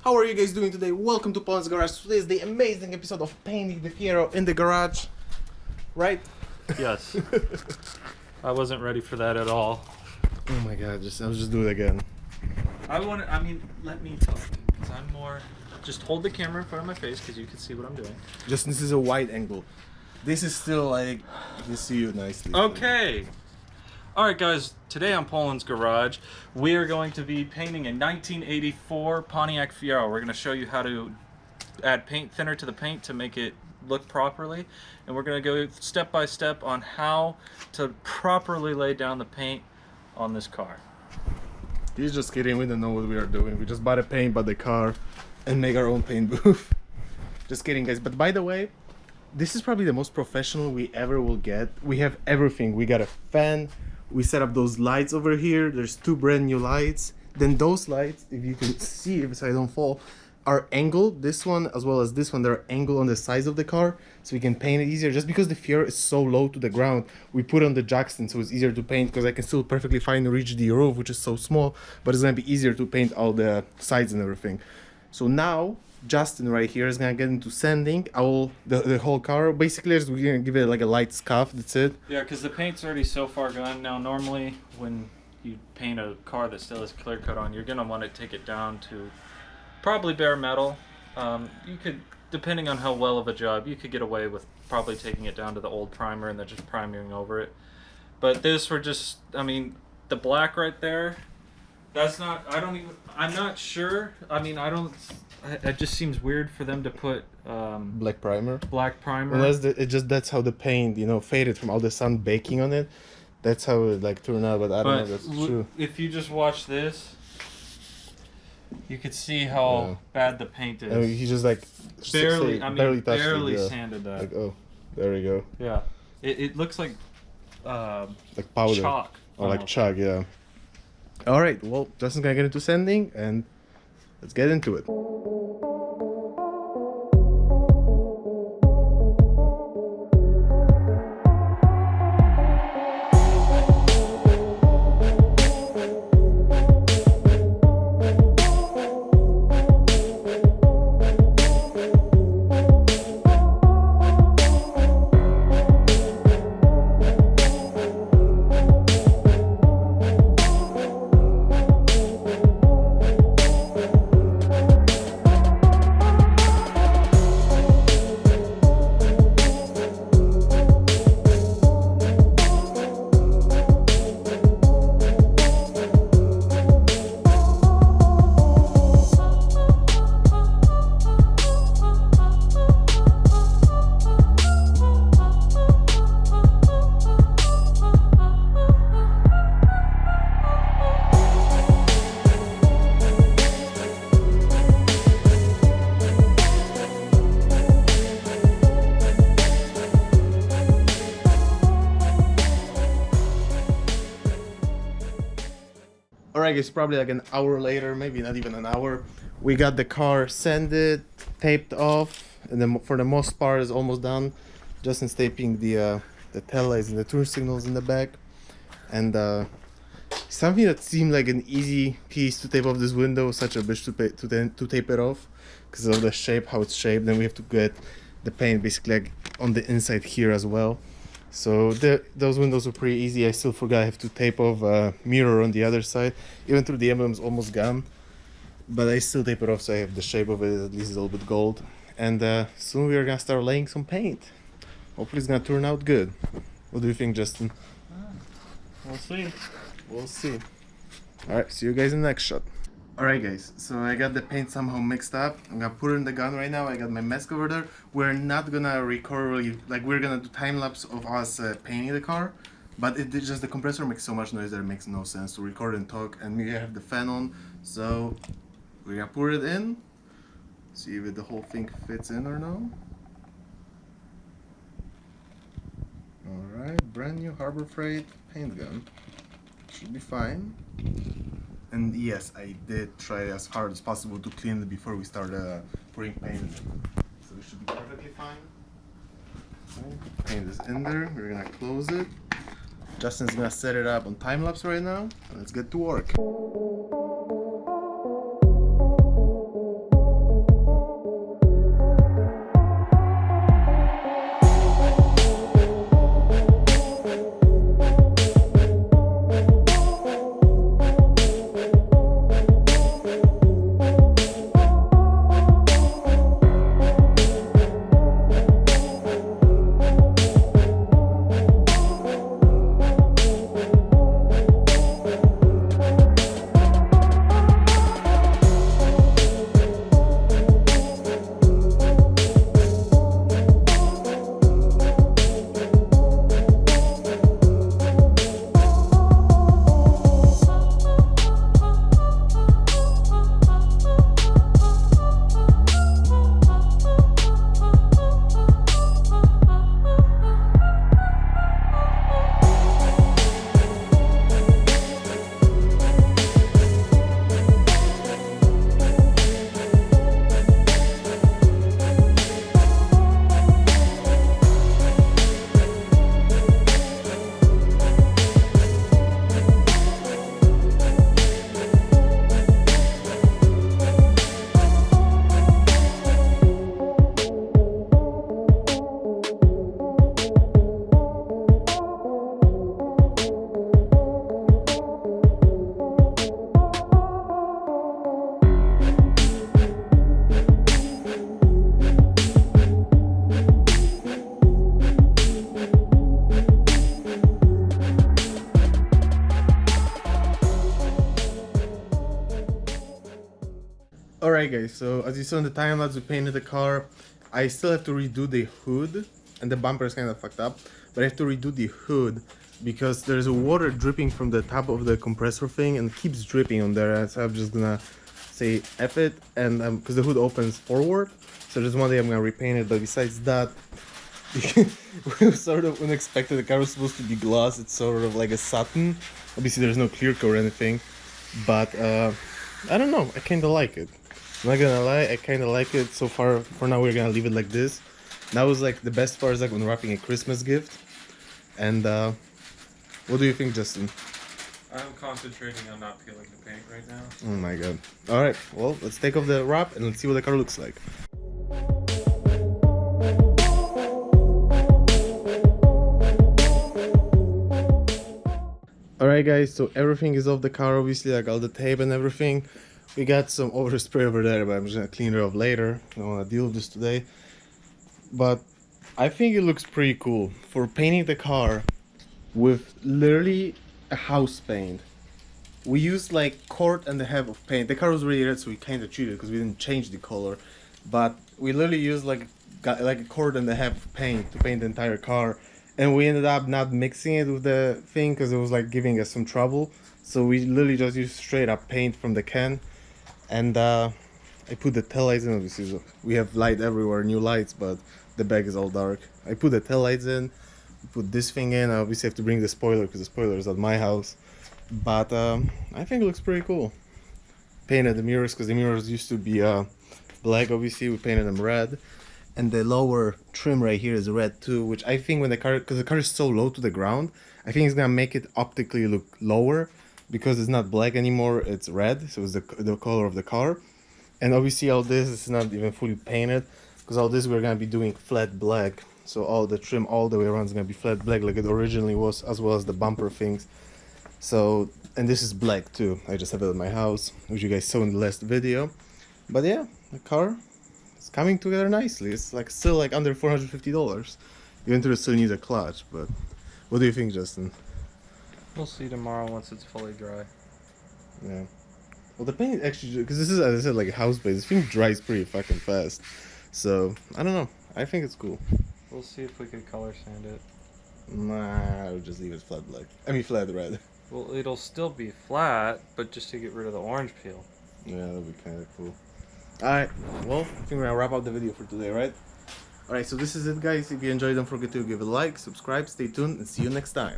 How are you guys doing today? Welcome to Paul's Garage. Today is the amazing episode of painting the Fiero in the garage. Right? Yes. I wasn't ready for that at all. Oh my god, I'll just do it again. Let me talk. Because I'm more... Just hold the camera in front of my face because you can see what I'm doing. Just this is a wide angle. This is still like, you see you nicely. Okay. Alright guys, today on Poland's Garage, we are going to be painting a 1984 Pontiac Fiero. We're going to show you how to add paint thinner to the paint to make it look properly. And we're going to go step by step on how to properly lay down the paint on this car. He's just kidding, we don't know what we are doing. We just bought a paint, bought the car, and make our own paint booth. Just kidding guys, but by the way, this is probably the most professional we ever will get. We have everything. We got a fan. We set up those lights over here. There's two brand new lights. Then those lights, if you can see, if I don't fall, are angled. This one as well as this one, they're angled on the sides of the car, so we can paint it easier. Just because the Fiero is so low to the ground, we put on the Jackson so it's easier to paint, because I can still perfectly fine reach the roof, which is so small, but it's gonna be easier to paint all the sides and everything. So now Justin right here is gonna get into sanding the whole car. Basically, we're gonna give it like a light scuff. That's it. Yeah, because the paint's already so far gone. Now, normally when you paint a car that still has clear coat on, you're gonna want to take it down to probably bare metal. You could, depending on how well of a job, you could get away with probably taking it down to the old primer and then just priming over it. But this, we're just, I mean, the black right there, that's not, I'm not sure. I mean, it just seems weird for them to put Black primer. Unless that's how the paint, faded from all the sun baking on it. That's how it like turned out, but I don't know if that's true. If you just watch this, you could see how bad the paint is. I mean, he just like barely barely sanded that. Like, oh, there we go. Yeah, it looks like powder. chalk. Or like chalk, yeah. All right, well, Justin's gonna get into sanding, and let's get into it. Alright guys, probably like an hour later, maybe not even an hour, we got the car sanded, taped off, and then for the most part it's almost done. Justin's taping the tail lights and the turn signals in the back, and something that seemed like an easy piece to tape off this window, such a bitch to tape it off because of the shape, how it's shaped. Then we have to get the paint basically like on the inside here as well. So those windows were pretty easy. I still forgot I have to tape off a mirror on the other side. Even though the emblem's almost gone, but I still tape it off so I have the shape of it, at least a little bit gold. And soon we are gonna start laying some paint. Hopefully it's gonna turn out good. What do you think, Justin? We'll see. We'll see. Alright, see you guys in the next shot. Alright guys, so I got the paint somehow mixed up. I'm gonna put it in the gun right now. I got my mask over there. We're not gonna record really, like we're gonna do time lapse of us painting the car, but the compressor makes so much noise that it makes no sense to record and talk, and we have the fan on, so we're gonna put it in, see if the whole thing fits in or no. Alright, brand new Harbor Freight paint gun. Should be fine. And yes, I did try as hard as possible to clean it before we start putting paint in it. So it should be perfectly fine. Paint is in there. We're gonna close it. Justin's gonna set it up on time lapse right now. Let's get to work. Alright guys, so as you saw in the time lapse, we painted the car. I still have to redo the hood, and the bumper is kind of fucked up, but I have to redo the hood because there's a water dripping from the top of the compressor thing and keeps dripping on there, so I'm just gonna say F it, and because the hood opens forward, so just one day I'm gonna repaint it. But besides that, it was sort of unexpected. The car was supposed to be gloss, it's sort of like a satin. Obviously there's no clear coat or anything, but I don't know, I kinda like it. I'm not gonna lie, I kinda like it so far. For now we're gonna leave it like this. That was like the best part, is like when wrapping a Christmas gift. And what do you think, Justin? I'm concentrating on not peeling the paint right now. Oh my god. Alright, well, let's take off the wrap and let's see what the car looks like. Alright guys, so everything is off the car, obviously, like all the tape and everything. We got some overspray over there, but I'm just gonna clean it off later. I don't wanna deal with this today. But I think it looks pretty cool for painting the car with literally a house paint. We used like 1.5 quart of paint. The car was really red, so we kind of cheated because we didn't change the color. But we literally used like a 1.5 quart of paint to paint the entire car, and we ended up not mixing it with the thing because it was like giving us some trouble. So we literally just used straight up paint from the can, and I put the tail lights in. Obviously, so we have light everywhere, new lights, but the bag is all dark. I put the tail lights in, put this thing in. I obviously have to bring the spoiler because the spoiler is at my house. But I think it looks pretty cool. Painted the mirrors because the mirrors used to be black. Obviously, we painted them red, and the lower trim right here is red too. Which I think when the car, because the car is so low to the ground, I think it's gonna make it optically look lower because it's not black anymore. It's red, so it's the color of the car. And obviously, all this is not even fully painted because all this we're gonna be doing flat black. So all the trim all the way around is gonna be flat black like it originally was, as well as the bumper things. So, and this is black too. I just have it at my house, which you guys saw in the last video. But yeah, the car is coming together nicely. It's like still like under $450. Even though it still needs a clutch. But what do you think, Justin? We'll see tomorrow once it's fully dry. Yeah. Well, the paint actually, because this is, as I said, like a house paint. This thing dries pretty fucking fast. So I don't know. I think it's cool. We'll see if we could color sand it. Nah, I would just leave it flat black. I mean flat red. Well, it'll still be flat, but just to get rid of the orange peel. Yeah, that'd be kind of cool. Alright, well, I think we're gonna wrap up the video for today, right? Alright, so this is it, guys. If you enjoyed, don't forget to give it a like, subscribe, stay tuned, and see you next time.